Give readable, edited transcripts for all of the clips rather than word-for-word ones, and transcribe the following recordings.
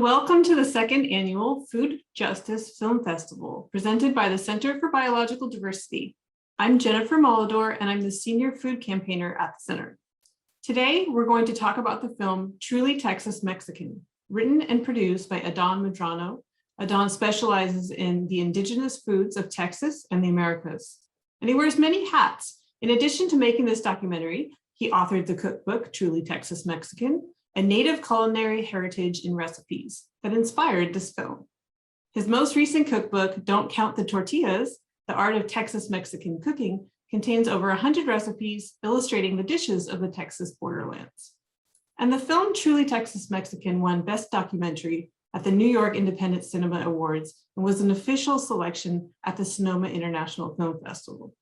Welcome to the second annual Food Justice Film Festival, presented by the Center for Biological Diversity. I'm Jennifer Molidor, and I'm the Senior Food Campaigner at the Center. Today, we're going to talk about the film Truly Texas Mexican, written and produced by Adan Medrano. Adan specializes in the indigenous foods of Texas and the Americas, and he wears many hats. In addition to making this documentary, he authored the cookbook Truly Texas Mexican, a Native Culinary Heritage in Recipes that inspired this film. His most recent cookbook, Don't Count the Tortillas, The Art of Texas Mexican Cooking, contains over 100 recipes illustrating the dishes of the Texas Borderlands. And the film Truly Texas Mexican won Best Documentary at the New York Independent Cinema Awards and was an official selection at the Sonoma International Film Festival.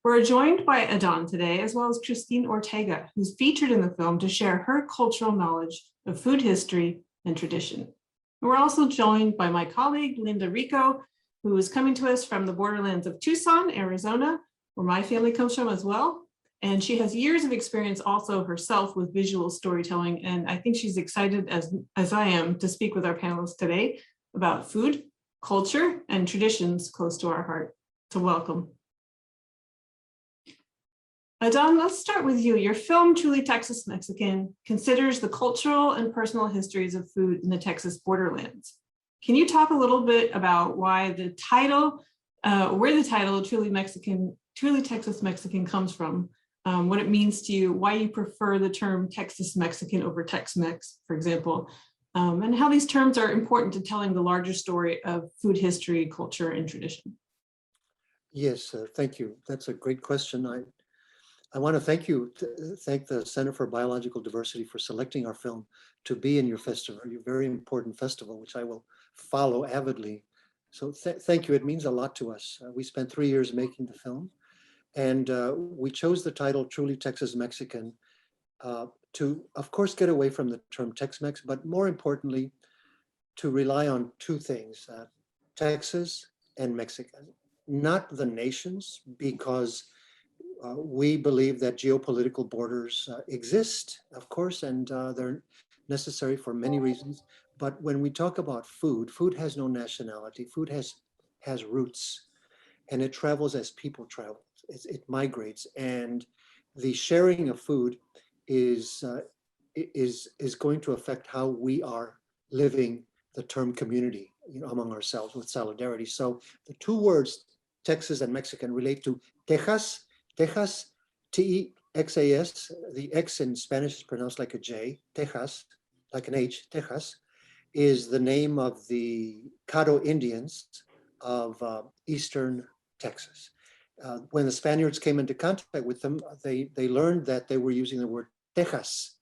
We're joined by Adan today, as well as Christine Ortega, who's featured in the film to share her cultural knowledge of food history and tradition. And we're also joined by my colleague, Linda Rico, who is coming to us from the borderlands of Tucson, Arizona, where my family comes from as well. And she has years of experience also herself with visual storytelling. And I think she's excited, as I am, to speak with our panelists today about food, culture, and traditions close to our heart. So welcome. Adan, let's start with you. Your film, Truly Texas Mexican, considers the cultural and personal histories of food in the Texas borderlands. Can you talk a little bit about why the title, where the title Truly Texas Mexican comes from, what it means to you, why you prefer the term Texas Mexican over Tex-Mex, for example, and how these terms are important to telling the larger story of food history, culture, and tradition? Yes, thank you. That's a great question. I want to thank the Center for Biological Diversity for selecting our film to be in your festival, your very important festival, which I will follow avidly. So thank you. It means a lot to us. We spent 3 years making the film, and we chose the title Truly Texas Mexican to, of course, get away from the term Tex-Mex, but more importantly, to rely on two things, Texas and Mexican, not the nations, because we believe that geopolitical borders exist, of course, and they're necessary for many reasons. But when we talk about food, food has no nationality. Food has roots, and it travels as people travel. It migrates, and the sharing of food is going to affect how we are living the term community, among ourselves with solidarity. So the two words, Texas and Mexican, relate to Texas. Texas, T-E-X-A-S, the X in Spanish is pronounced like a J. Texas, like an H, Texas, is the name of the Caddo Indians of eastern Texas. When the Spaniards came into contact with them, they learned that they were using the word Texas,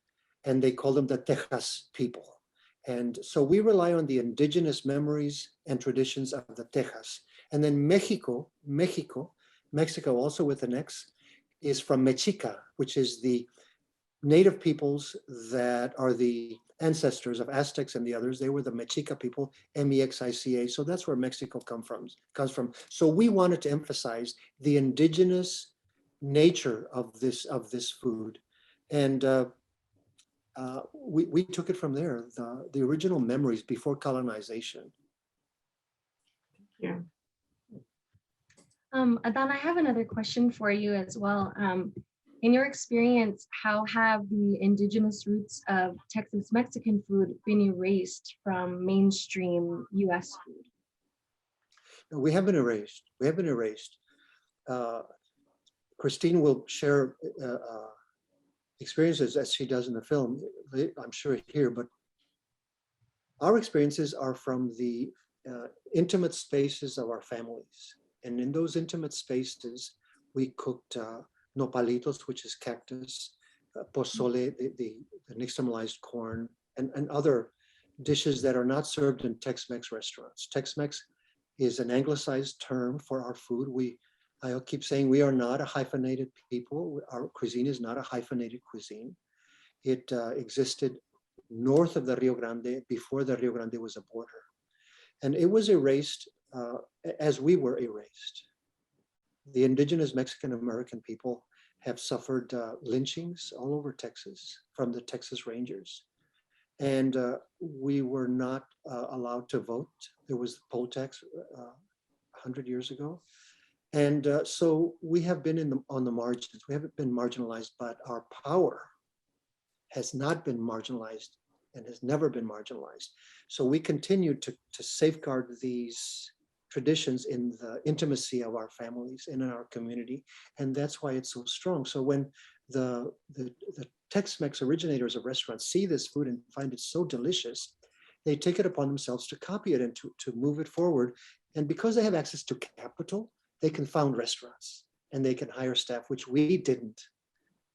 and they called them the Texas people. And so we rely on the indigenous memories and traditions of the Texas. And then Mexico, also with an X, is from Mexica, which is the native peoples that are the ancestors of Aztecs and the others. They were the Mexica people, M-E-X-I-C-A. So that's where Mexico comes from. So we wanted to emphasize the indigenous nature of this food, and we took it from there. The original memories before colonization. Yeah. Adan, I have another question for you as well. In your experience, how have the indigenous roots of Texas Mexican food been erased from mainstream US food? No, we have been erased. Christine will share experiences as she does in the film, I'm sure here, but our experiences are from the intimate spaces of our families. And in those intimate spaces, we cooked nopalitos, which is cactus, pozole, the nixtamalized corn, and other dishes that are not served in Tex-Mex restaurants. Tex-Mex is an anglicized term for our food. I keep saying we are not a hyphenated people. Our cuisine is not a hyphenated cuisine. It existed north of the Rio Grande before the Rio Grande was a border. And it was erased as we were erased. The indigenous Mexican American people have suffered lynchings all over Texas from the Texas Rangers. and we were not allowed to vote. There was the poll tax 100 years ago. And so we have been on the margins. We haven't been marginalized, but our power has not been marginalized and has never been marginalized. So we continue to safeguard these traditions in the intimacy of our families and in our community. And that's why it's so strong. So when the Tex-Mex originators of restaurants see this food and find it so delicious, they take it upon themselves to copy it and to move it forward. And because they have access to capital, they can found restaurants and they can hire staff, which we didn't.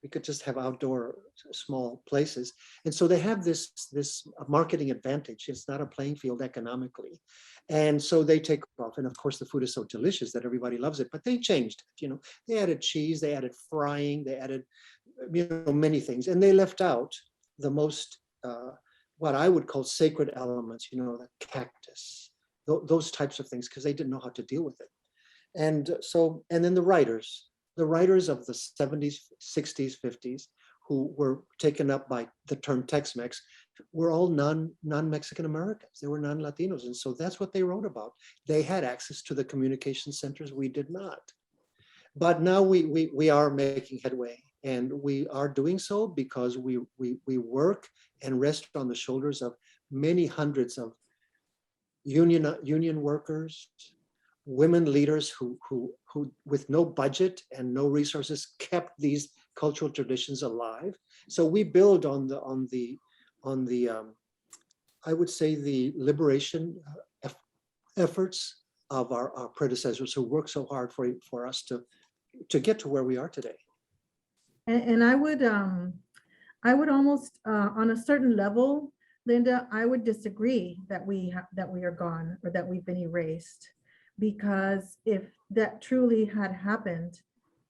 We could just have outdoor small places. And so they have this marketing advantage. It's not a playing field economically. And so they take off. And of course, the food is so delicious that everybody loves it, but they changed it. You know, they added cheese, they added frying, they added, many things. And they left out the most, what I would call sacred elements, the cactus, those types of things, because they didn't know how to deal with it. And so, and then the writers of the 70s, 60s, 50s, who were taken up by the term Tex-Mex, were all non-Mexican Americans. They were non-Latinos. And so that's what they wrote about. They had access to the communication centers. We did not. But now we are making headway, and we are doing so because we work and rest on the shoulders of many hundreds of union workers, women leaders who with no budget and no resources kept these cultural traditions alive. So we build on the I would say the liberation efforts of our predecessors who worked so hard for us to get to where we are today. And I would almost on a certain level, Linda, I would disagree that we are gone or that we've been erased. Because if that truly had happened,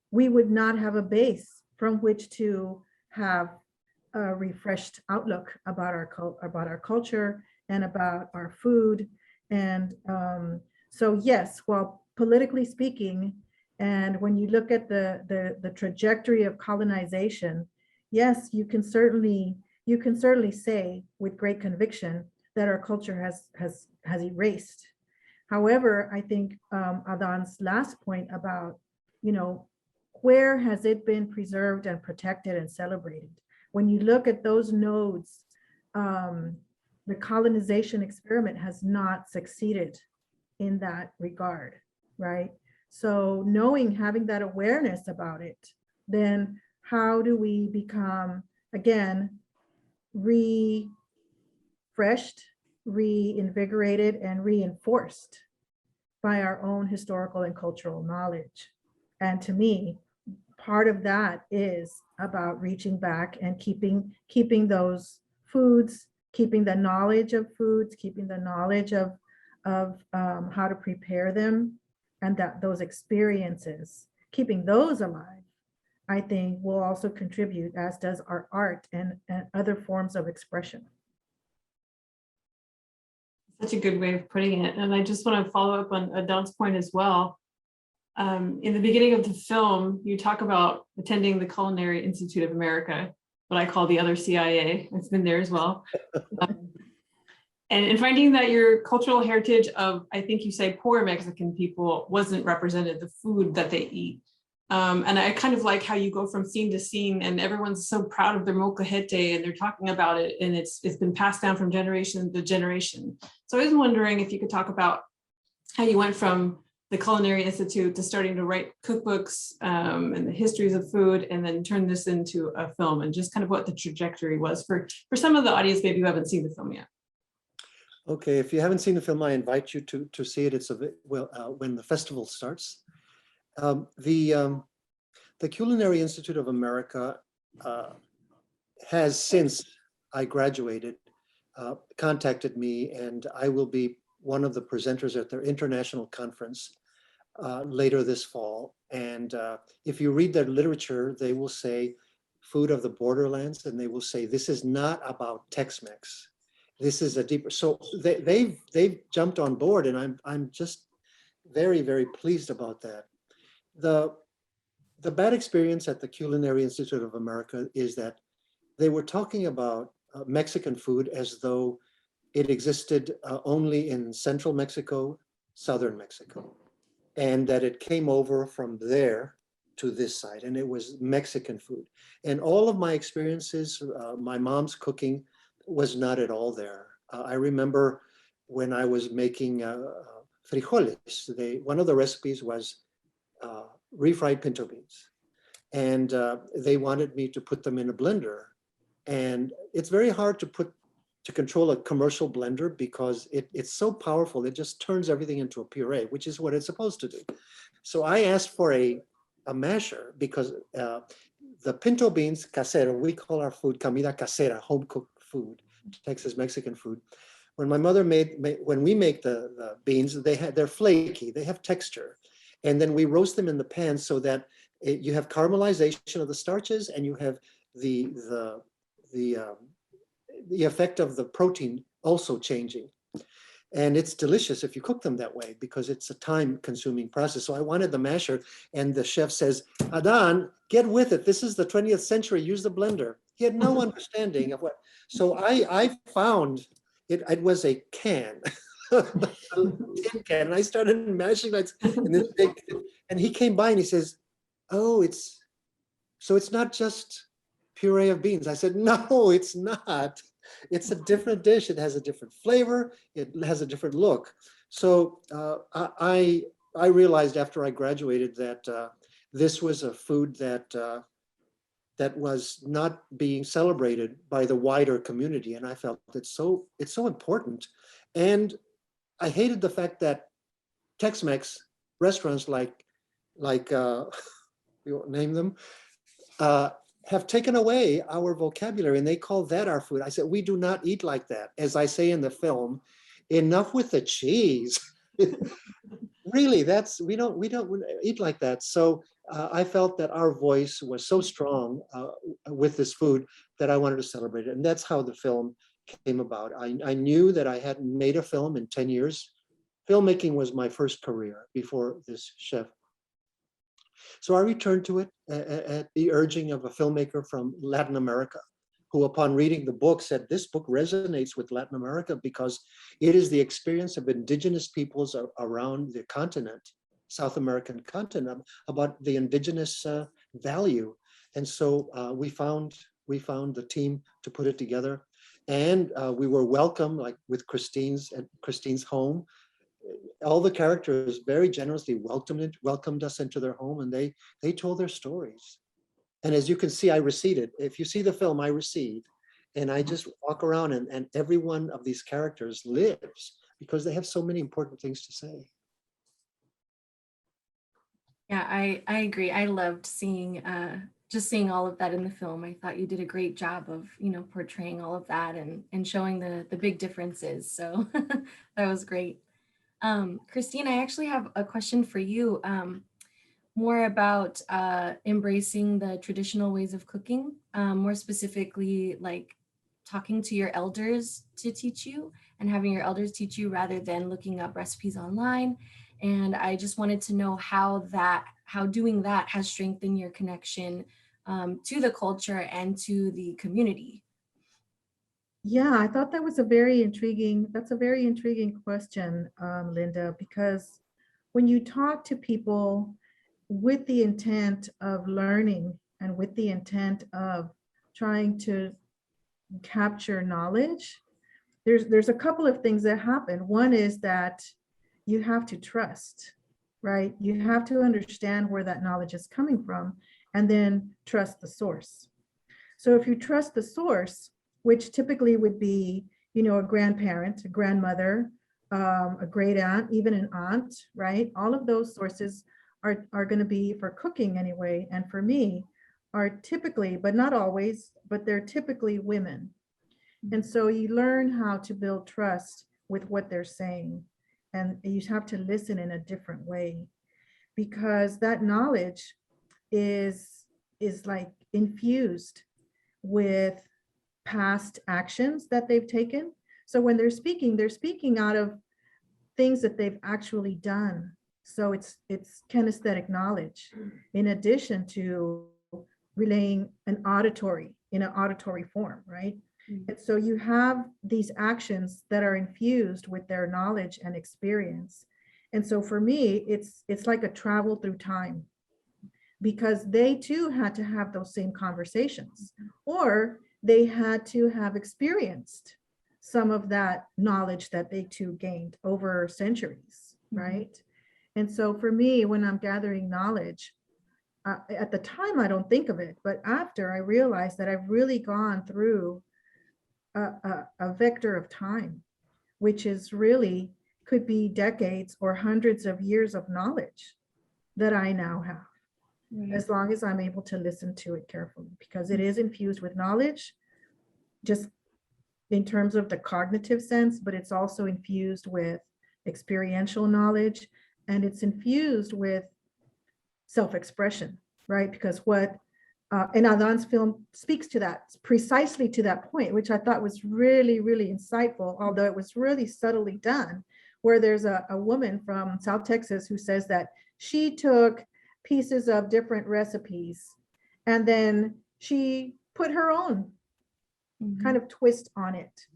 we would not have a base from which to have a refreshed outlook about our culture and about our food. And so yes, well, politically speaking, and when you look at the trajectory of colonization, yes, you can certainly say with great conviction that our culture has erased. However, I think Adan's last point about, where has it been preserved and protected and celebrated? When you look at those nodes, the colonization experiment has not succeeded in that regard, right? So having that awareness about it, then how do we become, again, refreshed, reinvigorated, and reinforced by our own historical and cultural knowledge? And to me, part of that is about reaching back and keeping those foods, keeping the knowledge of foods, keeping the knowledge of how to prepare them, and that those experiences, keeping those alive, I think will also contribute, as does our art and other forms of expression. Such a good way of putting it. And I just want to follow up on Adan's point as well. In the beginning of the film, you talk about attending the Culinary Institute of America, what I call the other CIA. It's been there as well. And finding that your cultural heritage of, I think you say, poor Mexican people wasn't represented, the food that they eat. And I kind of like how you go from scene to scene and everyone's so proud of their molcajete and they're talking about it, and it's been passed down from generation to generation. So I was wondering if you could talk about how you went from the Culinary Institute to starting to write cookbooks and the histories of food, and then turn this into a film, and just kind of what the trajectory was for some of the audience maybe who haven't seen the film yet. Okay, if you haven't seen the film, I invite you to see it. It's when the festival starts. The Culinary Institute of America has, since I graduated, contacted me, and I will be one of the presenters at their international conference later this fall. And if you read their literature, they will say food of the borderlands, and they will say this is not about Tex-Mex. This is a deeper. So they've jumped on board, and I'm just very, very pleased about that. The bad experience at the Culinary Institute of America is that they were talking about Mexican food as though it existed only in central Mexico, southern Mexico, and that it came over from there to this side, and it was Mexican food. And all of my experiences, my mom's cooking was not at all there. I remember when I was making frijoles, one of the recipes was refried pinto beans. And they wanted me to put them in a blender. And it's very hard to control a commercial blender because it's so powerful. It just turns everything into a puree, which is what it's supposed to do. So I asked for a masher because the pinto beans casero, we call our food comida casera, home cooked food, Texas Mexican food. When my mother when we make the beans, they're flaky, they have texture. And then we roast them in the pan so that you have caramelization of the starches and you have the effect of the protein also changing. And it's delicious if you cook them that way because it's a time-consuming process. So I wanted the masher, and the chef says, Adan, get with it. This is the 20th century. Use the blender. He had no understanding of what. So I found it was a can, a tin can, and I started mashing like in this big. And he came by and he says, "Oh, it's not just puree of beans." I said, "No, it's not. It's a different dish. It has a different flavor. It has a different look." So I realized after I graduated that this was a food that was not being celebrated by the wider community, and I felt it's so important. And I hated the fact that Tex-Mex restaurants like we won't name them, have taken away our vocabulary, and they call that our food. I said, we do not eat like that. As I say in the film, enough with the cheese. Really, we don't eat like that. So I felt that our voice was so strong with this food that I wanted to celebrate it. And that's how the film came about. I knew that I hadn't made a film in 10 years. Filmmaking was my first career before this chef. So I returned to it at the urging of a filmmaker from Latin America, who upon reading the book said, this book resonates with Latin America because it is the experience of indigenous peoples around the continent, South American continent, about the indigenous value. And so we found the team to put it together. And we were welcome, like with Christine's home. All the characters very generously welcomed us into their home, and they told their stories. And as you can see, I receded. If you see the film, I recede. And I just walk around, and every one of these characters lives because they have so many important things to say. Yeah, I agree. I loved seeing seeing all of that in the film. I thought you did a great job of, portraying all of that and showing the big differences. So that was great. Christine, I actually have a question for you, more about embracing the traditional ways of cooking, more specifically like talking to your elders to teach you and having your elders teach you rather than looking up recipes online. And I just wanted to know how doing that has strengthened your connection to the culture and to the community. Yeah, I thought that was a very intriguing question, Linda, because when you talk to people with the intent of learning and with the intent of trying to capture knowledge, there's a couple of things that happen. One is that you have to trust, right? You have to understand where that knowledge is coming from and then trust the source. So if you trust the source, which typically would be, a grandparent, a grandmother, a great aunt, even an aunt, right? All of those sources are going to be, for cooking anyway, and for me, are typically, but not always, but they're typically women. And so you learn how to build trust with what they're saying. And you have to listen in a different way, because that knowledge is like infused with past actions that they've taken. So when they're speaking out of things that they've actually done. So it's kinesthetic knowledge, in addition to relaying in an auditory form, right? And so you have these actions that are infused with their knowledge and experience. And so for me, it's like a travel through time, because they too had to have those same conversations, or they had to have experienced some of that knowledge that they too gained over centuries, right? And so for me, when I'm gathering knowledge, at the time I don't think of it, but after I realize that I've really gone through a vector of time, which is really could be decades or hundreds of years of knowledge that I now have. As long as I'm able to listen to it carefully, because it is infused with knowledge, just in terms of the cognitive sense, but it's also infused with experiential knowledge, and it's infused with self-expression, right? Because what, and Adan's film speaks to that, precisely to that point, which I thought was really, really insightful, although it was really subtly done, where there's a woman from South Texas who says that she took pieces of different recipes and then she put her own kind of twist on it.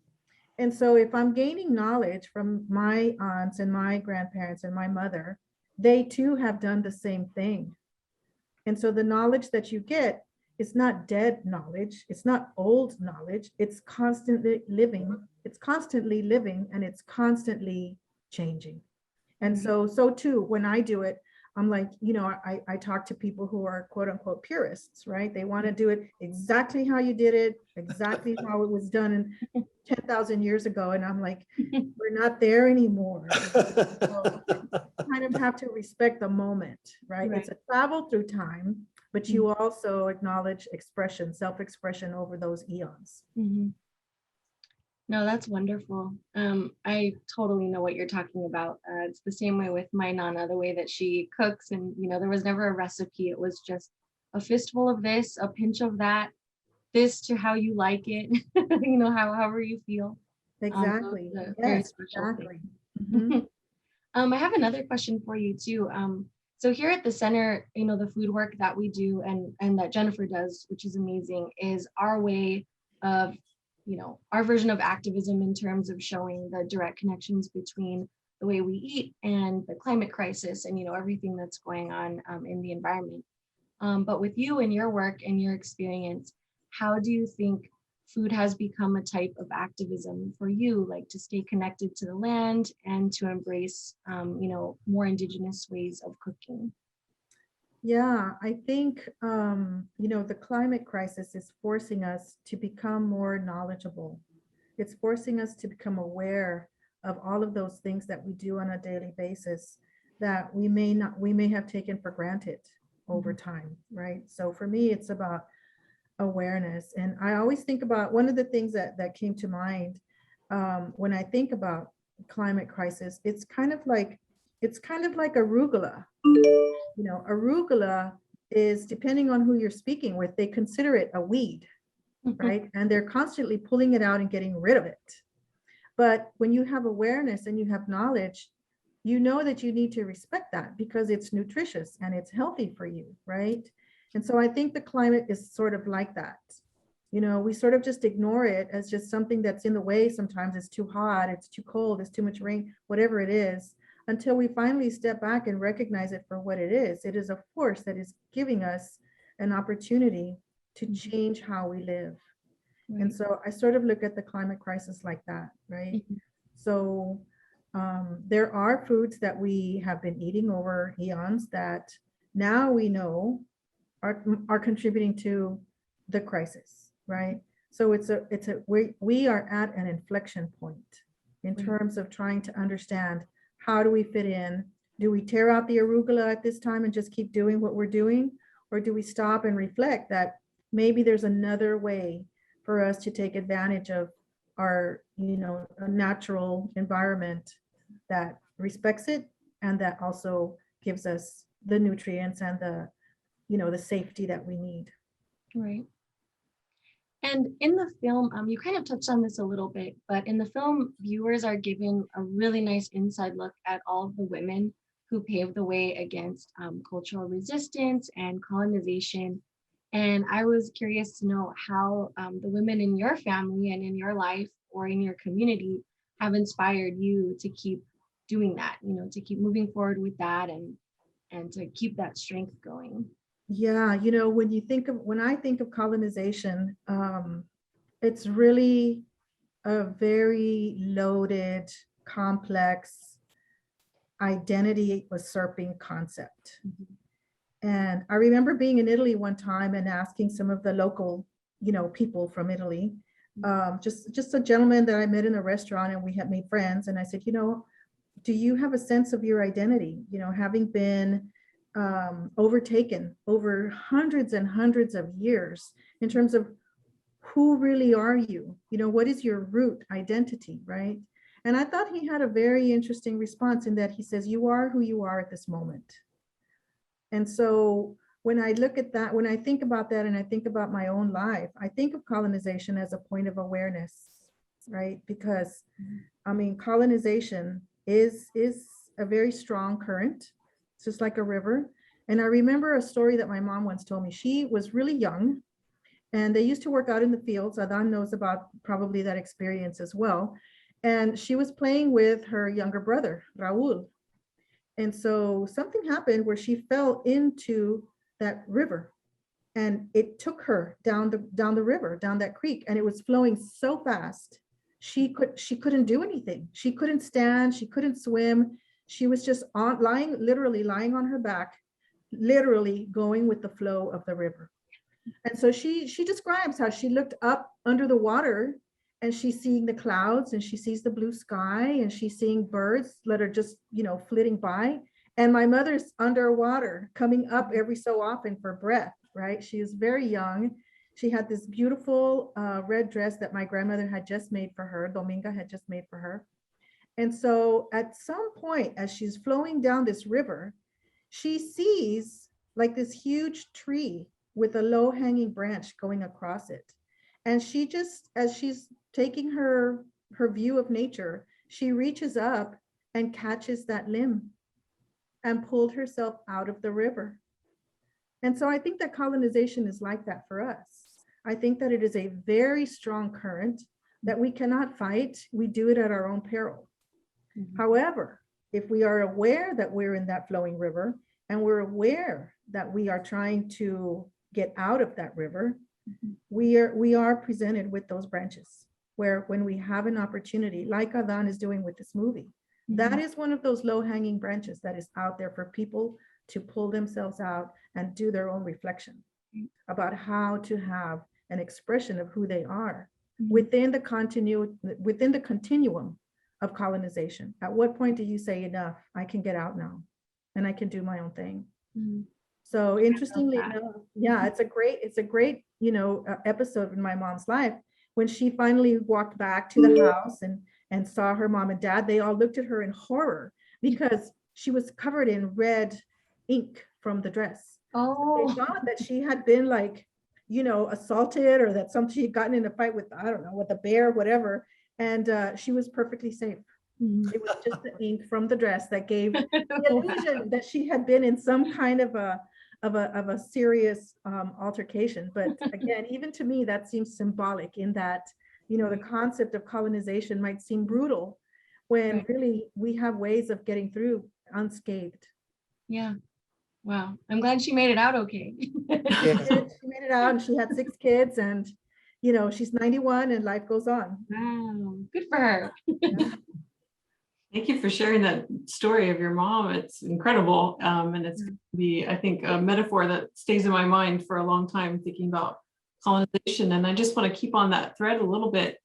And so if I'm gaining knowledge from my aunts and my grandparents and my mother, they too have done the same thing. And so the knowledge that you get is not dead knowledge, it's not old knowledge, it's constantly living, and it's constantly changing. And so too, when I do it, I'm like, I talk to people who are quote unquote purists, right? They want to do it exactly how you did it, exactly how it was done 10,000 years ago. And I'm like, we're not there anymore. So kind of have to respect the moment, right? It's a travel through time, but you also acknowledge expression, self-expression over those eons. No, that's wonderful. I totally know what you're talking about. It's the same way with my Nana, the way that she cooks, and there was never a recipe. It was just a fistful of this, a pinch of that, this to how you like it, however you feel. Exactly. So it's a Yes, very special exactly. thing. I have another question for you too. So here at the center, the food work that we do and that Jennifer does, which is amazing, is our way of our version of activism in terms of showing the direct connections between the way we eat and the climate crisis and, everything that's going on in the environment. But with you and your work and your experience, how do you think food has become a type of activism for you, like to stay connected to the land and to embrace, more Indigenous ways of cooking? Yeah, I think, the climate crisis is forcing us to become more knowledgeable. It's forcing us to become aware of all of those things that we do on a daily basis that we may have taken for granted over time, right? So for me, it's about awareness. And I always think about one of the things that came to mind when I think about climate crisis, it's kind of like arugula. Arugula is, depending on who you're speaking with, they consider it a weed, right? And they're constantly pulling it out and getting rid of it. But when you have awareness and you have knowledge, you know that you need to respect that because it's nutritious and it's healthy for you, right? And so I think the climate is sort of like that. We sort of just ignore it as just something that's in the way. Sometimes it's too hot, it's too cold, it's too much rain, whatever it is, until we finally step back and recognize it for what it is. It is a force that is giving us an opportunity to change how we live. And so I sort of look at the climate crisis like that, right? So there are foods that we have been eating over eons that now we know are contributing to the crisis, right? So we are at an inflection point in terms of trying to understand, how do we fit in? Do we tear out the arugula at this time and just keep doing what we're doing? Or do we stop and reflect that maybe there's another way for us to take advantage of our, natural environment that respects it and that also gives us the nutrients and the safety that we need. Right. And in the film, you kind of touched on this a little bit, but in the film, viewers are given a really nice inside look at all of the women who paved the way against cultural resistance and colonization. And I was curious to know how the women in your family and in your life or in your community have inspired you to keep doing that, you know, to keep moving forward with that and to keep that strength going. Yeah, you know, when I think of colonization, it's really a very loaded, complex, identity usurping concept. And I remember being in Italy one time and asking some of the local, you know, people from Italy, just a gentleman that I met in a restaurant, and we had made friends. And I said, you know, do you have a sense of your identity? You know, having been overtaken over hundreds and hundreds of years in terms of who really are you? You know, what is your root identity, right? And I thought he had a very interesting response in that he says, you are who you are at this moment. And so when I look at that, when I think about that and I think about my own life, I think of colonization as a point of awareness, right? Because I mean, colonization is a very strong current. It's just like a river. And I remember a story that my mom once told me. She was really young and they used to work out in the fields. Adan knows about probably that experience as well. And she was playing with her younger brother, Raul. And so something happened where she fell into that river and it took her down the river, down that creek, and it was flowing so fast. She couldn't do anything. She couldn't stand, she couldn't swim. She was just literally lying on her back, literally going with the flow of the river. And so she describes how she looked up under the water and she's seeing the clouds and she sees the blue sky and she's seeing birds that are just, you know, flitting by. And my mother's underwater coming up every so often for breath, right? She was very young. She had this beautiful red dress that my grandmother had just made for her, Dominga had just made for her. And so at some point, as she's flowing down this river, she sees like this huge tree with a low hanging branch going across it. And she just, as she's taking her view of nature, she reaches up and catches that limb and pulled herself out of the river. And so I think that colonization is like that for us. I think that it is a very strong current that we cannot fight. We do it at our own peril. However, if we are aware that we're in that flowing river and we're aware that we are trying to get out of that river, we are presented with those branches where when we have an opportunity, like Adan is doing with this movie, that is one of those low-hanging branches that is out there for people to pull themselves out and do their own reflection about how to have an expression of who they are within the continuum of colonization. At what point do you say enough? I can get out now and I can do my own thing. So interestingly enough, yeah, it's a great, you know, episode in my mom's life. When she finally walked back to the house and saw her mom and dad, they all looked at her in horror because she was covered in red ink from the dress. Oh, They thought that she had been like, you know, assaulted or that she had gotten in a fight with, I don't know, with a bear, whatever. And she was perfectly safe. It was just the ink from the dress that gave the illusion that she had been in some kind of a serious altercation. But again, even to me, that seems symbolic in that, you know, the concept of colonization might seem brutal when really we have ways of getting through unscathed. Yeah. Wow. I'm glad she made it out okay. Yeah. She made it out and she had 6 kids and, you know, she's 91 and life goes on. Wow. Good for her. Yeah. Thank you for sharing that story of your mom. It's incredible. And it's I think, a metaphor that stays in my mind for a long time, thinking about colonization. And I just want to keep on that thread a little bit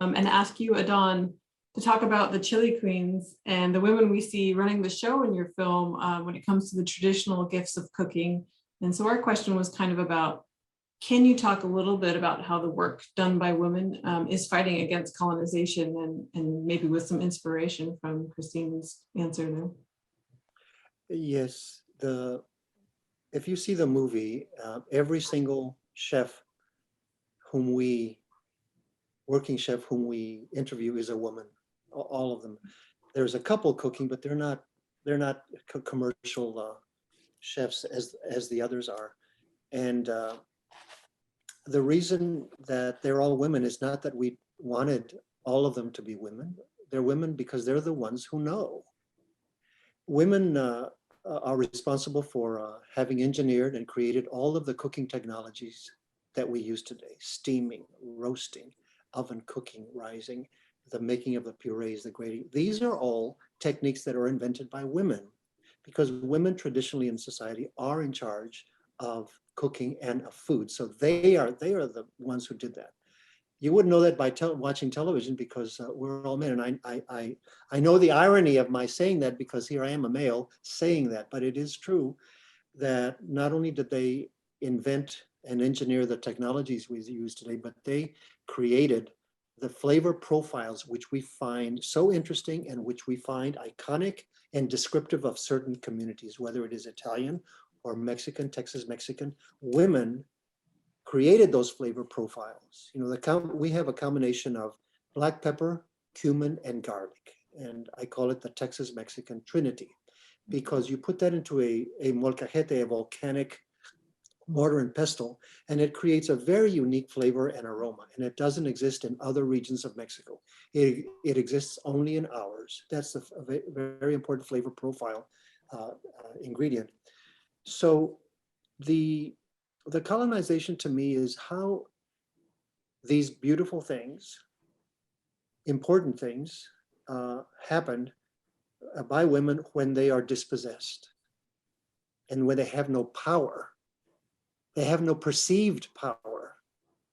and ask you, Adan, to talk about the chili queens and the women we see running the show in your film when it comes to the traditional gifts of cooking. And so our question was kind of about, can you talk a little bit about how the work done by women is fighting against colonization and maybe with some inspiration from Christine's answer there? Yes, if you see the movie, every single working chef whom we interview is a woman, all of them. There's a couple cooking, but they're not commercial chefs as the others are. And the reason that they're all women is not that we wanted all of them to be women. They're women because they're the ones who know. Women are responsible for having engineered and created all of the cooking technologies that we use today: steaming, roasting, oven cooking, rising, the making of the purees, the grating. These are all techniques that are invented by women, because women traditionally in society are in charge of cooking and of food. So they are the ones who did that. You wouldn't know that by watching television, because we're all men. And I know the irony of my saying that, because here I am, a male, saying that. But it is true that not only did they invent and engineer the technologies we use today, but they created the flavor profiles which we find so interesting and which we find iconic and descriptive of certain communities, whether it is Italian or Mexican, Texas Mexican. Women created those flavor profiles. You know, we have a combination of black pepper, cumin, and garlic. And I call it the Texas Mexican Trinity, because you put that into a molcajete, a volcanic mortar and pestle, and it creates a very unique flavor and aroma. And it doesn't exist in other regions of Mexico. It exists only in ours. That's a very important flavor profile ingredient. So the colonization to me is how these beautiful things, important things, happened by women when they are dispossessed and when they have no power. They have no perceived power.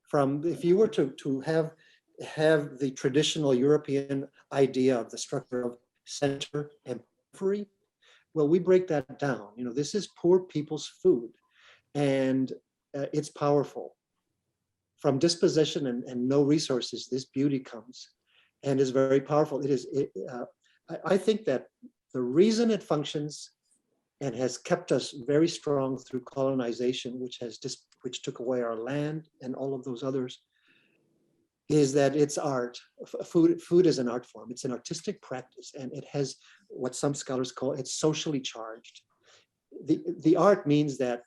From, if you were to have the traditional European idea of the structure of center and periphery, well, we break that down. You know, this is poor people's food, and it's powerful. From dispossession and no resources, this beauty comes and is very powerful. I think that the reason it functions and has kept us very strong through colonization, which took away our land and all of those others, is that it's art. Food is an art form. It's an artistic practice, and it has what some scholars call, it's socially charged. The art means that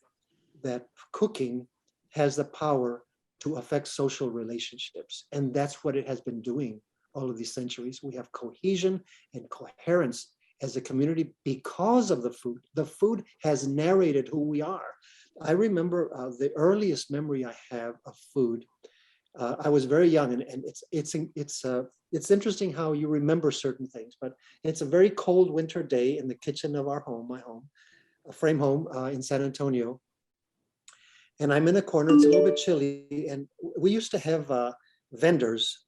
cooking has the power to affect social relationships, and that's what it has been doing all of these centuries. We have cohesion and coherence as a community because of the food. The food has narrated who we are. I remember the earliest memory I have of food. I was very young, and it's interesting how you remember certain things. But it's a very cold winter day in the kitchen of our home, my home, a frame home in San Antonio, and I'm in a corner. It's a little bit chilly, and we used to have vendors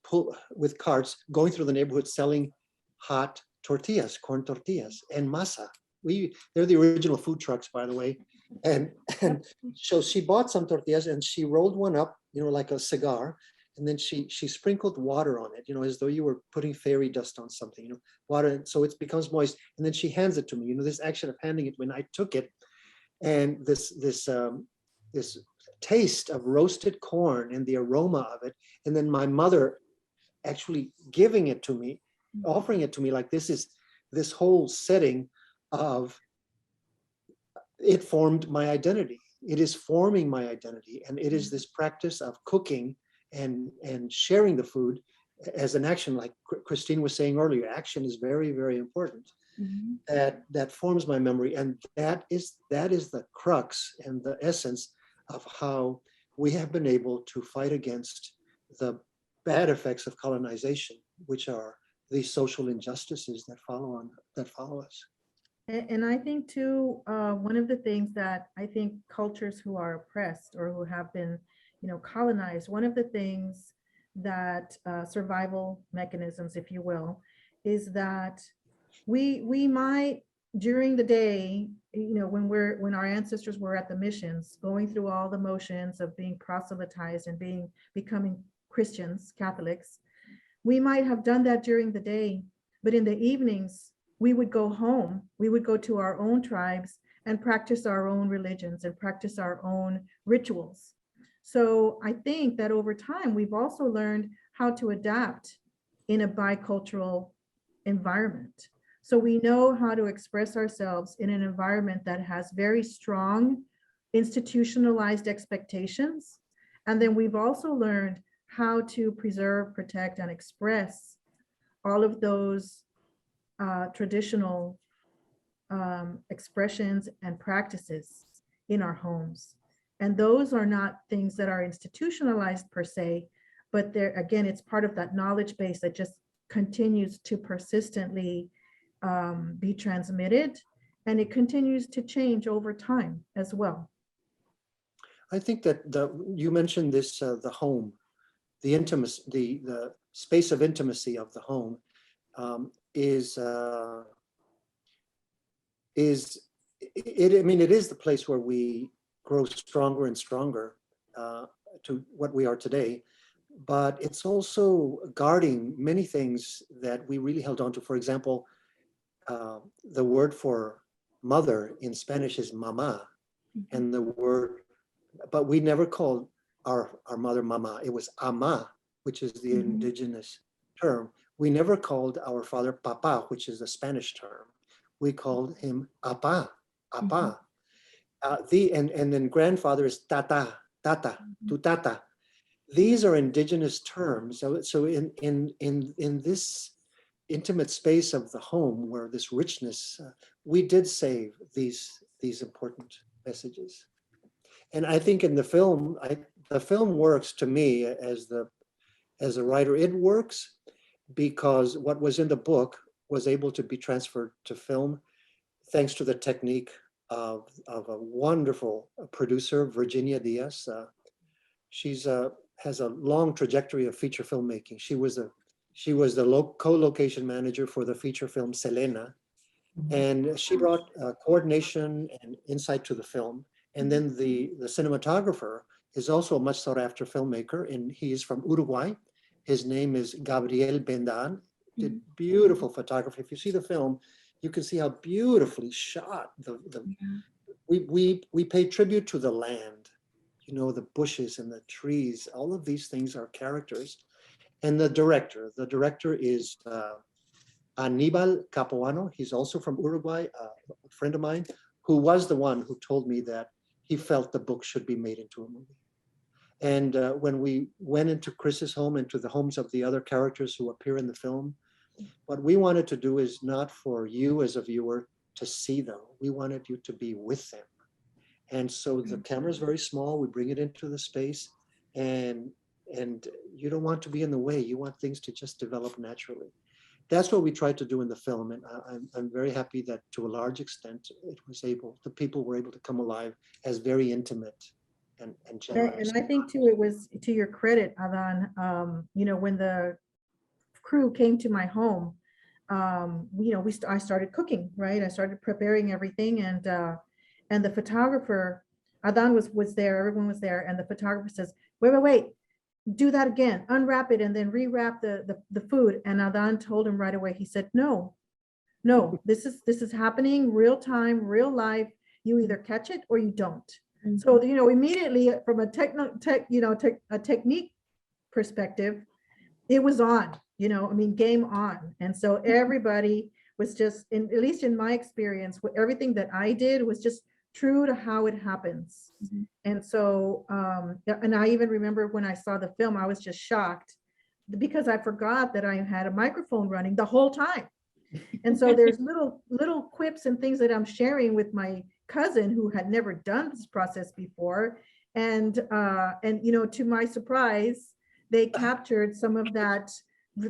with carts going through the neighborhood selling hot tortillas, corn tortillas, and masa. They're the original food trucks, by the way. And so she bought some tortillas and she rolled one up, you know, like a cigar, and then she sprinkled water on it, you know, as though you were putting fairy dust on something, you know, water, so it becomes moist. And then she hands it to me. You know, this action of handing it, when I took it, and this taste of roasted corn and the aroma of it, and then my mother actually giving it to me, offering it to me, like this whole setting of it formed my identity. It is forming my identity, and it is this practice of cooking and sharing the food as an action, like Christine was saying earlier. Action is very, very important. Mm-hmm. That forms my memory, and that is the crux and the essence of how we have been able to fight against the bad effects of colonization, which are these social injustices that follow us. And I think too, one of the things that I think cultures who are oppressed or who have been, you know, colonized, one of the things that survival mechanisms, if you will, is that we might during the day, you know, when our ancestors were at the missions, going through all the motions of being proselytized and becoming Christians, Catholics, we might have done that during the day, but in the evenings, we would go home, we would go to our own tribes and practice our own religions and practice our own rituals. So I think that over time, we've also learned how to adapt in a bicultural environment. So we know how to express ourselves in an environment that has very strong institutionalized expectations, And then we've also learned how to preserve, protect, and express all of those traditional expressions and practices in our homes. And those are not things that are institutionalized per se, but they're, again, it's part of that knowledge base that just continues to persistently be transmitted, and it continues to change over time as well. I think that you mentioned this, the home, the intimacy, the space of intimacy of the home is it, I mean, it is the place where we grow stronger and stronger to what we are today, but it's also guarding many things that we really held on to. For example, the word for mother in Spanish is mama, and the word, but we never called our mother mama. It was ama, which is the indigenous term. We never called our father papa, which is the Spanish term. We called him apa, apa. And then grandfather is tata, tata, tu tata. These are indigenous terms. So in this intimate space of the home, where this richness, we did save these important messages. And I think in the film, the film works to me as a writer. It works because what was in the book was able to be transferred to film, thanks to the technique of a wonderful producer, Virginia Diaz. She's has a long trajectory of feature filmmaking. She was the co-location manager for the feature film Selena, and she brought coordination and insight to the film. And then the cinematographer is also a much sought after filmmaker, and he is from Uruguay. His name is Gabriel Bendan. Did beautiful photography. If you see the film, you can see how beautifully shot we pay tribute to the land, you know, the bushes and the trees. All of these things are characters. And the director is Aníbal Capuano. He's also from Uruguay, a friend of mine, who was the one who told me that he felt the book should be made into a movie. And when we went into Chris's home, into the homes of the other characters who appear in the film, what we wanted to do is not for you as a viewer to see them. We wanted you to be with them. And so the camera is very small. We bring it into the space, and you don't want to be in the way. You want things to just develop naturally. That's what we tried to do in the film. And I'm very happy that to a large extent, the people were able to come alive as very intimate and generous. And I think too, it was to your credit, Adan, you know, when the crew came to my home, you know, I started cooking, right? I started preparing everything, and the photographer, Adan was there, everyone was there, and the photographer says, wait, do that again, unwrap it and then rewrap the food. And Adan told him right away, he said, no, this is happening real time, real life. You either catch it or you don't. So, you know, immediately from a technique perspective, it was on, you know, I mean, game on. And so everybody was just, at least in my experience, everything that I did was just true to how it happens. And so, and I even remember when I saw the film, I was just shocked because I forgot that I had a microphone running the whole time. And so there's little quips and things that I'm sharing with my cousin who had never done this process before. And you know, to my surprise, they captured some of that.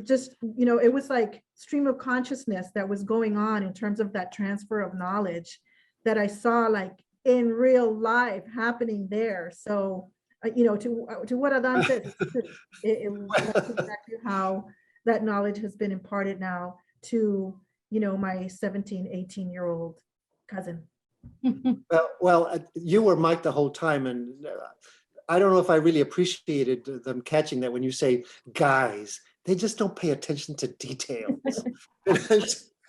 Just, you know, it was like stream of consciousness that was going on in terms of that transfer of knowledge that I saw like in real life happening there. So, you know, to what Adan said, that's exactly how that knowledge has been imparted now to, you know, my 17, 18-year-old cousin. Well, you were Mike the whole time, and I don't know if I really appreciated them catching that when you say guys. They just don't pay attention to details.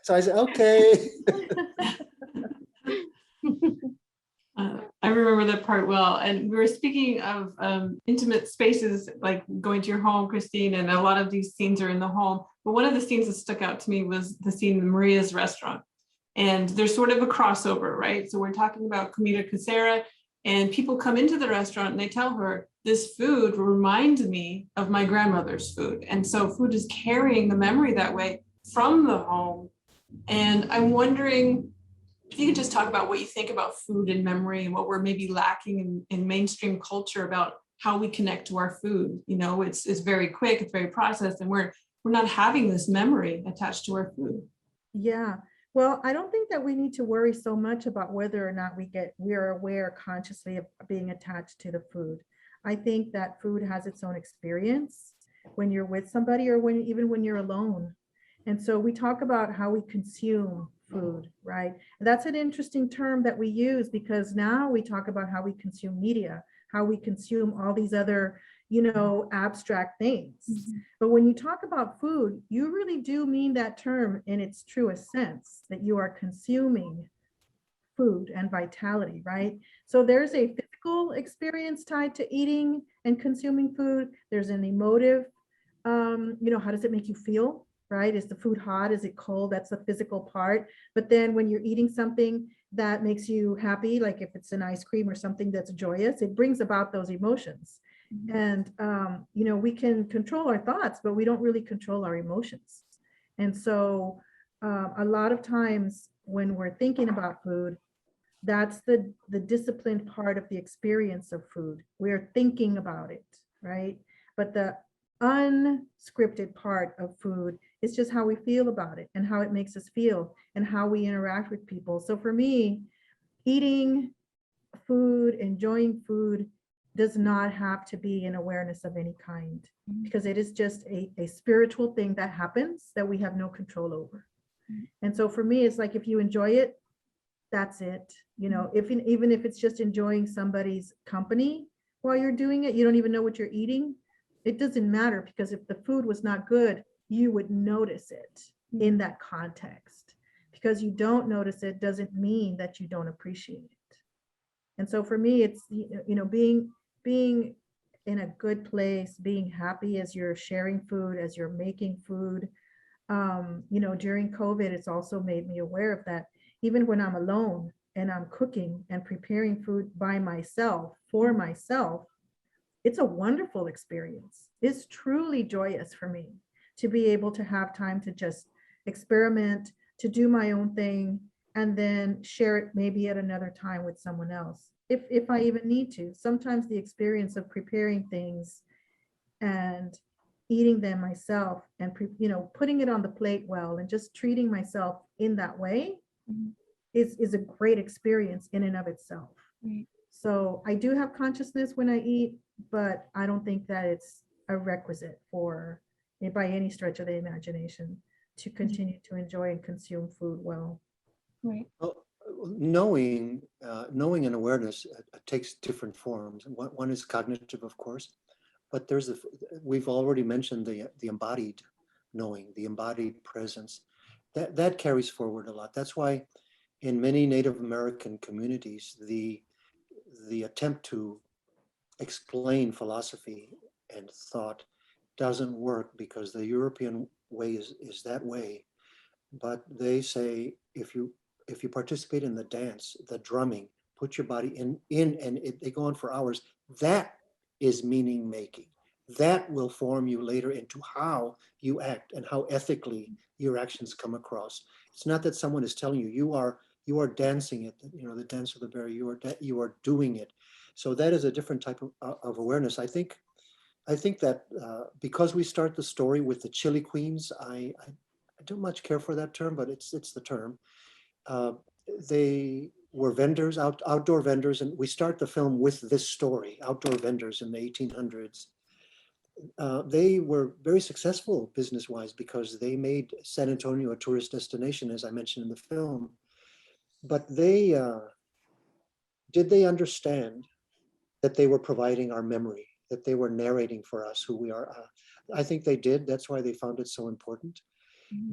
So I said, okay. I remember that part well. And we were speaking of intimate spaces, like going to your home, Christine, and a lot of these scenes are in the home. But one of the scenes that stuck out to me was the scene in Maria's restaurant. And there's sort of a crossover, right? So we're talking about comida casera, And people come into the restaurant and they tell her, this food reminds me of my grandmother's food. And so food is carrying the memory that way from the home. And I'm wondering if you could just talk about what you think about food and memory and what we're maybe lacking in mainstream culture about how we connect to our food. You know, it's very quick, it's very processed, and we're not having this memory attached to our food. Yeah. Well, I don't think that we need to worry so much about whether or not we're aware consciously of being attached to the food. I think that food has its own experience when you're with somebody or even when you're alone. And so we talk about how we consume food, right? And that's an interesting term that we use because now we talk about how we consume media, how we consume all these other, abstract things. But when you talk about food, you really do mean that term in its truest sense, that you are consuming food and vitality, right? So there's a physical experience tied to eating and consuming food. There's an emotive, how does it make you feel, right? Is the food hot? Is it cold? That's the physical part. But then when you're eating something that makes you happy, like if it's an ice cream or something that's joyous, it brings about those emotions. And, we can control our thoughts, but we don't really control our emotions. And so a lot of times when we're thinking about food, that's the disciplined part of the experience of food. We're thinking about it, right? But the unscripted part of food is just how we feel about it and how it makes us feel and how we interact with people. So for me, eating food, enjoying food does not have to be an awareness of any kind, because it is just a spiritual thing that happens that we have no control over. And so for me, it's like, if you enjoy it, that's it. Even if it's just enjoying somebody's company while you're doing it, you don't even know what you're eating. It doesn't matter, because if the food was not good, you would notice it in that context. Because you don't notice it doesn't mean that you don't appreciate it. And so for me, it's, being in a good place, being happy as you're sharing food, as you're making food. During COVID, it's also made me aware of that. Even when I'm alone and I'm cooking and preparing food by myself, for myself, it's a wonderful experience. It's truly joyous for me to be able to have time to just experiment, to do my own thing, and then share it maybe at another time with someone else, if I even need to. Sometimes the experience of preparing things and eating them myself and putting it on the plate well and just treating myself in that way is a great experience in and of itself. So I do have consciousness when I eat, but I don't think that it's a requisite for, by any stretch of the imagination, to continue to enjoy and consume food well. Right. Well, knowing and awareness takes different forms. One is cognitive, of course, but we've already mentioned the embodied knowing, the embodied presence. That carries forward a lot. That's why in many Native American communities, the attempt to explain philosophy and thought doesn't work, because the European way is that way. But they say, if you participate in the dance, the drumming, put your body in and they go on for hours, that is meaning making. That will form you later into how you act and how ethically your actions come across. It's not that someone is telling you, you are dancing it, the dance of the bear, you are doing it. So that is a different type of awareness. I think that because we start the story with the chili queens, I don't much care for that term, but it's the term. They were vendors, outdoor vendors, and we start the film with this story, outdoor vendors in the 1800s. They were very successful business-wise because they made San Antonio a tourist destination, as I mentioned in the film. But did they understand that they were providing our memory, that they were narrating for us who we are? I think they did. That's why they found it so important.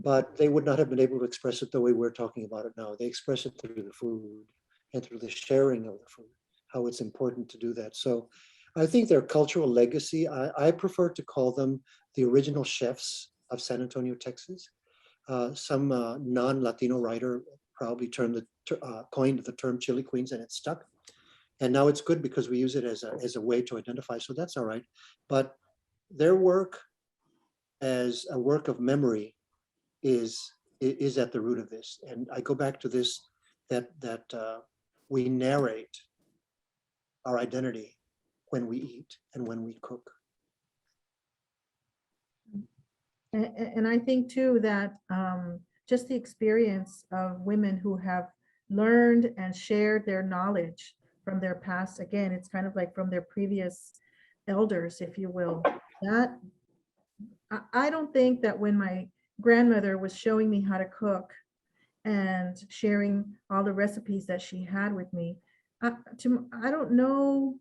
But they would not have been able to express it the way we're talking about it now. They express it through the food and through the sharing of the food, how it's important to do that. So I think their cultural legacy, I prefer to call them the original chefs of San Antonio, Texas. Some non-Latino writer probably coined the term chili queens, and it stuck. And now it's good because we use it as a way to identify. So that's all right. But their work as a work of memory is at the root of this. And I go back to this, that we narrate our identity when we eat and when we cook. And I think too that just the experience of women who have learned and shared their knowledge from their past, again, it's kind of like from their previous elders, if you will, that I don't think that when my grandmother was showing me how to cook and sharing all the recipes that she had with me, I don't know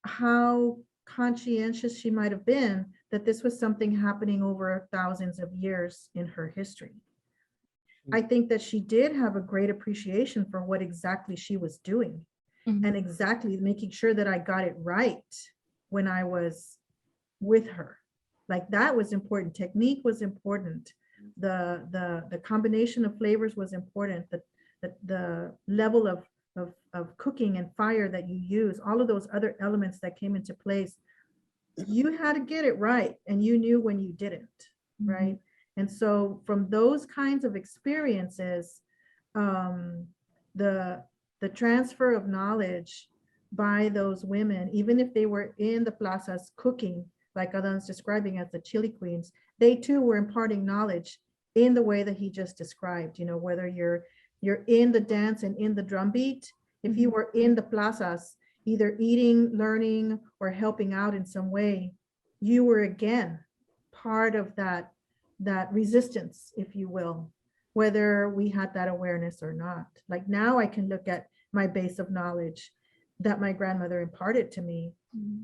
how conscientious she might have been that this was something happening over thousands of years in her history. I think that she did have a great appreciation for what exactly she was doing and exactly making sure that I got it right when I was with her. Like that was important. Technique was important. The combination of flavors was important. The level of cooking and fire that you use, all of those other elements that came into place, you had to get it right, and you knew when you didn't, right? And so from those kinds of experiences, the transfer of knowledge by those women, even if they were in the plazas cooking, like Adan's describing as the chili queens, they too were imparting knowledge in the way that he just described. You know, whether you're in the dance and in the drumbeat, if you were in the plazas, either eating, learning, or helping out in some way, you were again part of that resistance, if you will, whether we had that awareness or not. Like now I can look at my base of knowledge that my grandmother imparted to me,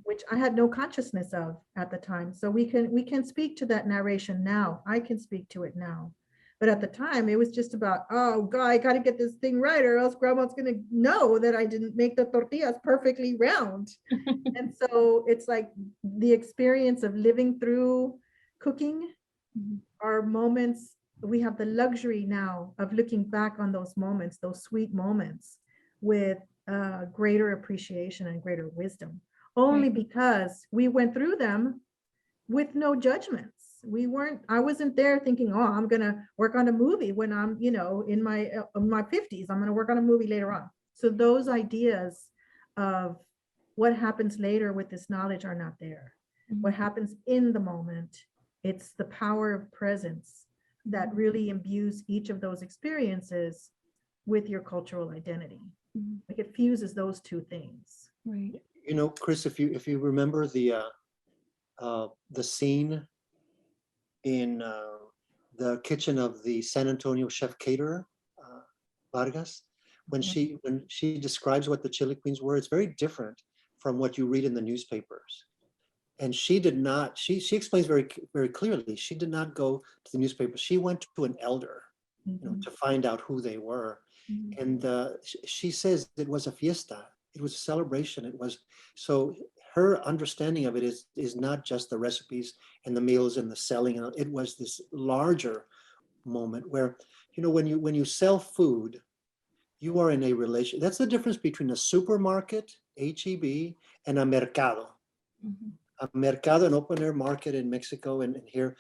which I had no consciousness of at the time. So we can speak to that narration now. I can speak to it now. But at the time, it was just about, oh God, I got to get this thing right, or else grandma's going to know that I didn't make the tortillas perfectly round. And so it's like the experience of living through cooking are moments. We have the luxury now of looking back on those moments, those sweet moments, with greater appreciation and greater wisdom, only because we went through them with no judgments. I wasn't there thinking, oh, I'm gonna work on a movie when I'm, in my 50s, I'm gonna work on a movie later on. So those ideas of what happens later with this knowledge are not there. What happens in the moment, it's the power of presence that really imbues each of those experiences with your cultural identity. Like it fuses those two things. Right. You know, Chris, if you remember the scene in the kitchen of the San Antonio chef caterer, Vargas, when she describes what the chili queens were, it's very different from what you read in the newspapers. And she did not, she explains very, very clearly, she did not go to the newspaper. She went to an elder, to find out who they were. And she says it was a fiesta. It was a celebration. It was, so her understanding of it is not just the recipes and the meals and the selling. It was this larger moment where, when you sell food, you are in a relation. That's the difference between a supermarket, HEB, and a mercado. A mercado, an open air market in Mexico and here,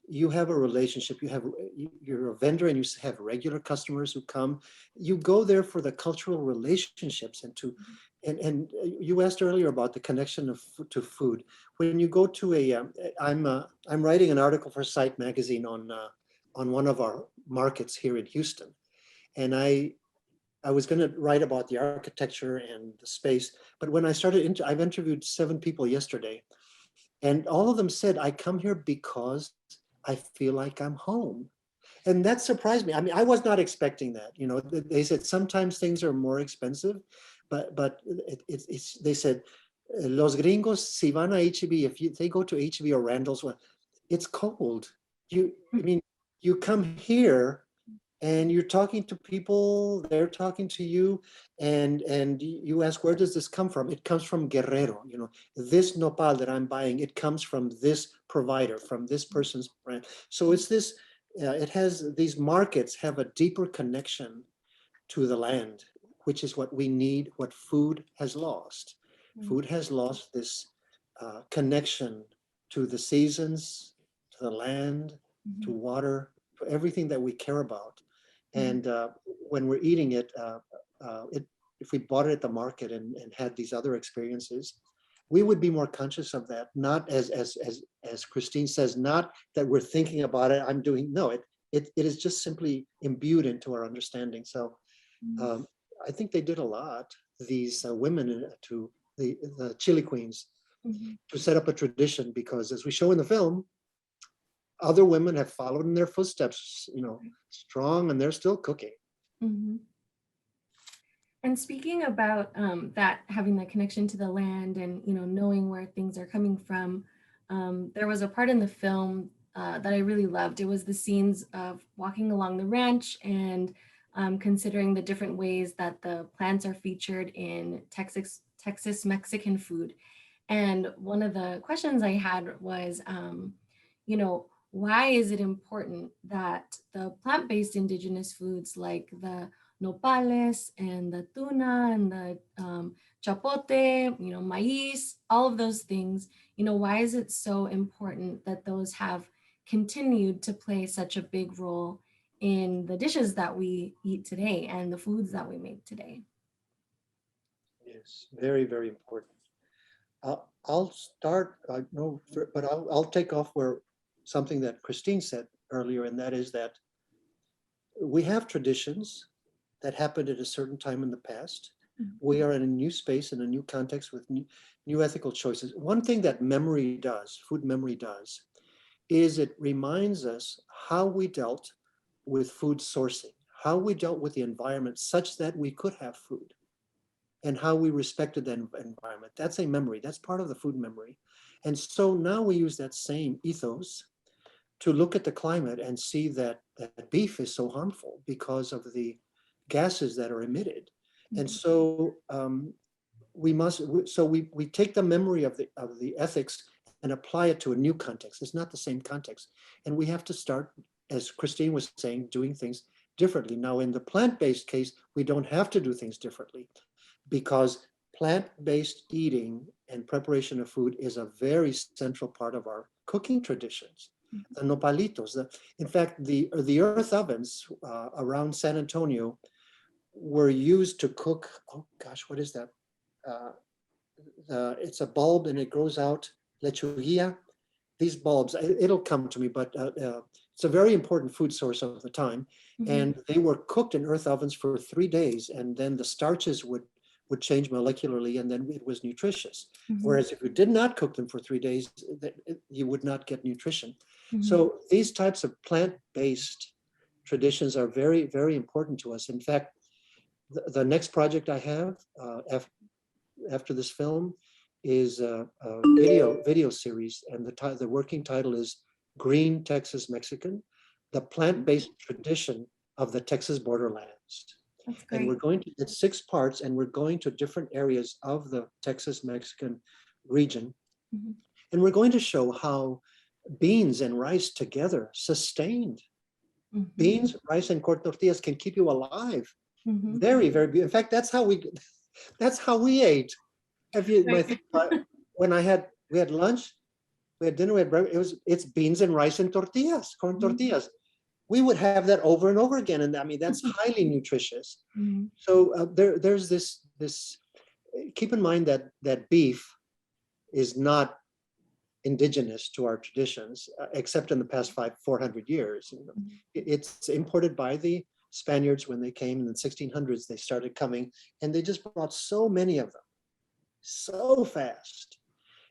you have a relationship. You're a vendor and you have regular customers who come. You go there for the cultural relationships and you asked earlier about the connection to food. When you go to I'm writing an article for Site Magazine on one of our markets here in Houston, and I was going to write about the architecture and the space, but when I started, I've interviewed 7 people yesterday, and all of them said, I come here because I feel like I'm home. And that surprised me. I mean, I was not expecting that. They said sometimes things are more expensive, but they said, los gringos, si van a HEB, if they go to HEB or Randall's, it's cold. You come here and you're talking to people, they're talking to you, and you ask, where does this come from? It comes from Guerrero. This nopal that I'm buying, it comes from this provider, from this person's brand. So it's this, these markets have a deeper connection to the land, which is what we need, what food has lost. Food has lost this connection to the seasons, to the land, to water, to everything that we care about. And when we're eating it, if we bought it at the market and had these other experiences, we would be more conscious of that. Not as Christine says, not that we're thinking about it. No, it is just simply imbued into our understanding. So I think they did a lot, these women, to the Chili Queens, to set up a tradition, because as we show in the film, other women have followed in their footsteps, strong, and they're still cooking. And speaking about that, having that connection to the land and, knowing where things are coming from, there was a part in the film that I really loved. It was the scenes of walking along the ranch and considering the different ways that the plants are featured in Texas Mexican food. And one of the questions I had was, why is it important that the plant-based indigenous foods like the nopales and the tuna and the chapote, maize, all of those things, why is it so important that those have continued to play such a big role in the dishes that we eat today and the foods that we make today? Yes, very, very important. I'll start, but I'll take off where something that Christine said earlier, and that is that we have traditions that happened at a certain time in the past. We are in a new space, in a new context with new ethical choices. One thing that memory does, food memory does, is it reminds us how we dealt with food sourcing, how we dealt with the environment such that we could have food, and how we respected the environment. That's a memory. That's part of the food memory. And so now we use that same ethos to look at the climate and see that beef is so harmful because of the gases that are emitted. And so we take the memory of the ethics and apply it to a new context. It's not the same context. And we have to start, as Christine was saying, doing things differently. Now, in the plant-based case, we don't have to do things differently, because plant-based eating and preparation of food is a very central part of our cooking traditions. The nopalitos, in fact, the earth ovens around San Antonio were used to cook, oh gosh, what is that? It's a bulb and it grows out, lechuguilla. These bulbs, it'll come to me, but it's a very important food source of the time. And they were cooked in earth ovens for 3 days, and then the starches would change molecularly, and then it was nutritious. Whereas if you did not cook them for 3 days, you would not get nutrition. So these types of plant-based traditions are very, very important to us. In fact, the next project I have after this film is a video series, and the working title is Green Texas Mexican, the plant-based tradition of the Texas Borderlands. And we're going to, it's 6 parts, and we're going to different areas of the Texas Mexican region. And we're going to show how beans and rice together sustained. Beans, rice, and corn tortillas can keep you alive. Very, very beautiful. In fact, that's how we ate. When we had lunch, we had dinner, we had breakfast, it's beans and rice and tortillas, corn tortillas. We would have that over and over again. And I mean, that's highly nutritious. So there's this, keep in mind that beef is not indigenous to our traditions, except in the past 400 years. It's imported by the Spaniards when they came in the 1600s. They started coming, and they just brought so many of them so fast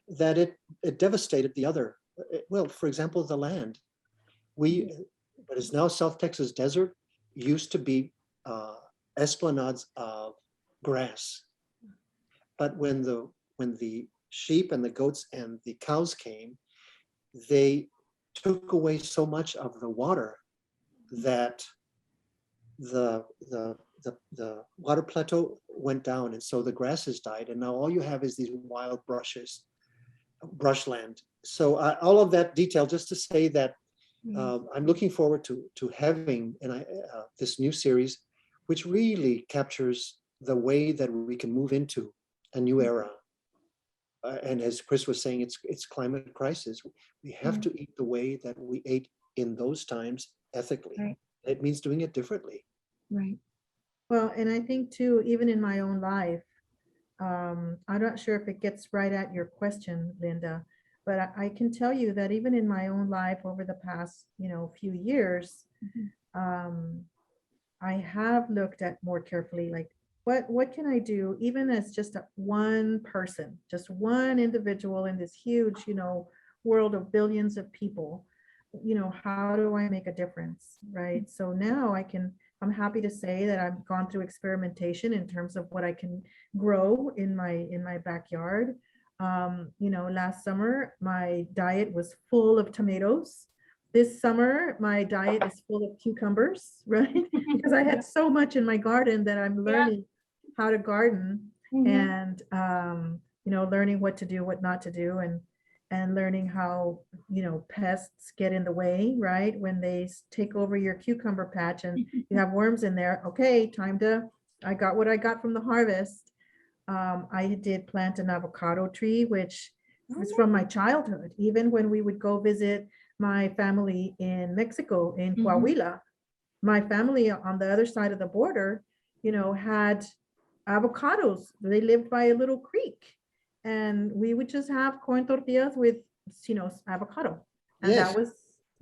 that it devastated the other. Well, for example, the land. What is now South Texas desert used to be esplanades of grass. But when the sheep and the goats and the cows came, they took away so much of the water that the water plateau went down, and so the grasses died, and now all you have is these wild brushland. So all of that detail just to say that I'm looking forward to having this new series, which really captures the way that we can move into a new era. And as Chris was saying, it's climate crisis. We have to eat the way that we ate in those times ethically. Right. It means doing it differently. Right. Well, and I think too, even in my own life, I'm not sure if it gets right at your question, Linda, but I can tell you that even in my own life over the past, few years, I have looked at more carefully, like what can I do, even as just one person, just one individual in this huge, world of billions of people, how do I make a difference, right? So now I'm happy to say that I've gone through experimentation in terms of what I can grow in my backyard. Last summer, my diet was full of tomatoes. This summer, my diet is full of cucumbers, right? Because I had so much in my garden that I'm learning how to garden and, learning what to do, what not to do, and learning how, pests get in the way, right? When they take over your cucumber patch and you have worms in there, okay, I got what I got from the harvest. I did plant an avocado tree, which was from my childhood. Even when we would go visit my family in Mexico, in Coahuila, my family on the other side of the border, had avocados. They lived by a little creek. And we would just have corn tortillas with, avocado. And Yes.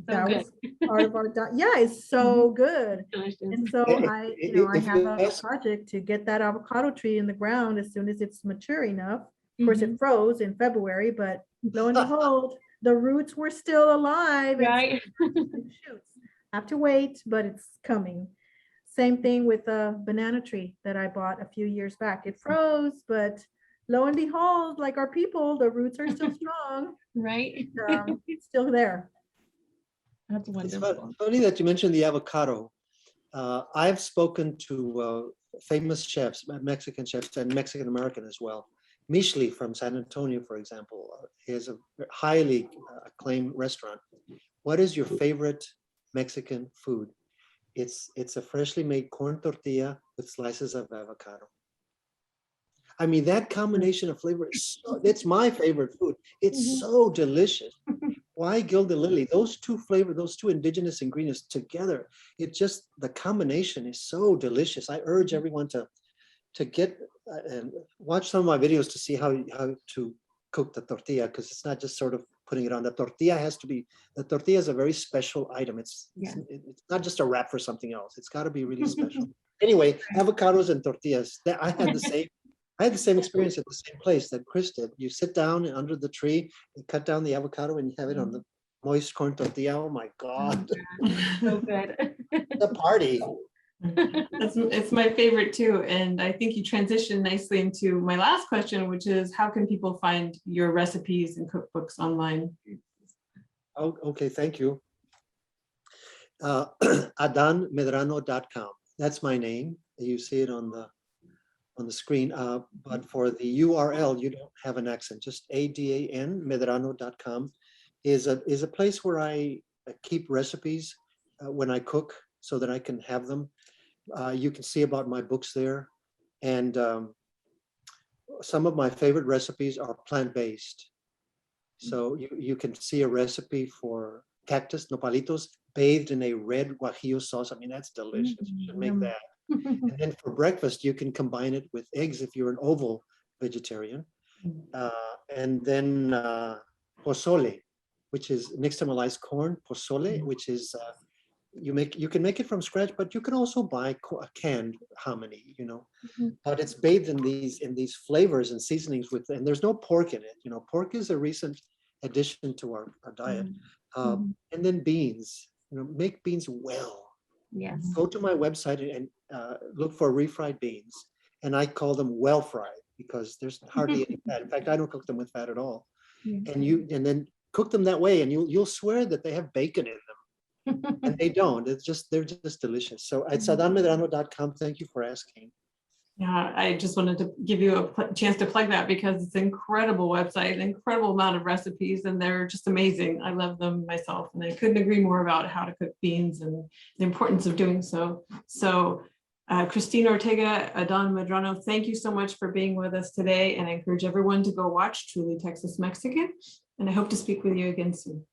that was part of our diet. Yeah, it's so good. And so I have a project to get that avocado tree in the ground as soon as it's mature enough. Of course, it froze in February, but lo and behold, the roots were still alive. Right. And shoots. Have to wait, but it's coming. Same thing with the banana tree that I bought a few years back. It froze, but lo and behold, like our people, the roots are still strong. Right. It's still there. That's wonderful. It's funny that you mentioned the avocado. I've spoken to famous chefs, Mexican chefs, and Mexican American as well. Michelin from San Antonio, for example, is a highly acclaimed restaurant. What is your favorite Mexican food? It's a freshly made corn tortilla with slices of avocado. I mean, that combination of flavor it's my favorite food. It's so delicious. Why gild the lily? Those two indigenous ingredients together, the combination is so delicious. I urge everyone to get and watch some of my videos to see how to cook the tortilla, because it's not just sort of putting it on. The tortilla is a very special item. It's not just a wrap for something else. It's got to be really special. Anyway, avocados and tortillas. I had the same experience at the same place that Chris did. You sit down under the tree, you cut down the avocado, and you have it on the moist corn tortilla. Oh my God. So good. The party. It's my favorite too. And I think you transitioned nicely into my last question, which is how can people find your recipes and cookbooks online? Oh, okay, thank you. AdanMedrano.com. That's my name. You see it on the screen, but for the URL, you don't have an accent. Just ADAN Medrano.com is a place where I keep recipes when I cook, so that I can have them. You can see about my books there, and some of my favorite recipes are plant-based. So you can see a recipe for cactus nopalitos bathed in a red guajillo sauce. I mean, that's delicious. You should make that. And then for breakfast, you can combine it with eggs if you're an oval vegetarian. And then pozole, which is nixtamalized corn, pozole, which is you can make it from scratch, but you can also buy a canned hominy, but it's bathed in these flavors and seasonings and there's no pork in it. Pork is a recent addition to our diet. And then beans, make beans well. Yes. Go to my website and look for refried beans, and I call them well fried because there's hardly any fat. In fact, I don't cook them with fat at all. And then cook them that way, and you'll swear that they have bacon in them, and they don't. They're just delicious. So it's AdanMedrano.com. Thank you for asking. Yeah, I just wanted to give you a chance to plug that because it's an incredible website, an incredible amount of recipes, and they're just amazing. I love them myself, and I couldn't agree more about how to cook beans and the importance of doing so. So Christine Ortega, Adan Medrano, thank you so much for being with us today, and I encourage everyone to go watch Truly Texas Mexican, and I hope to speak with you again soon.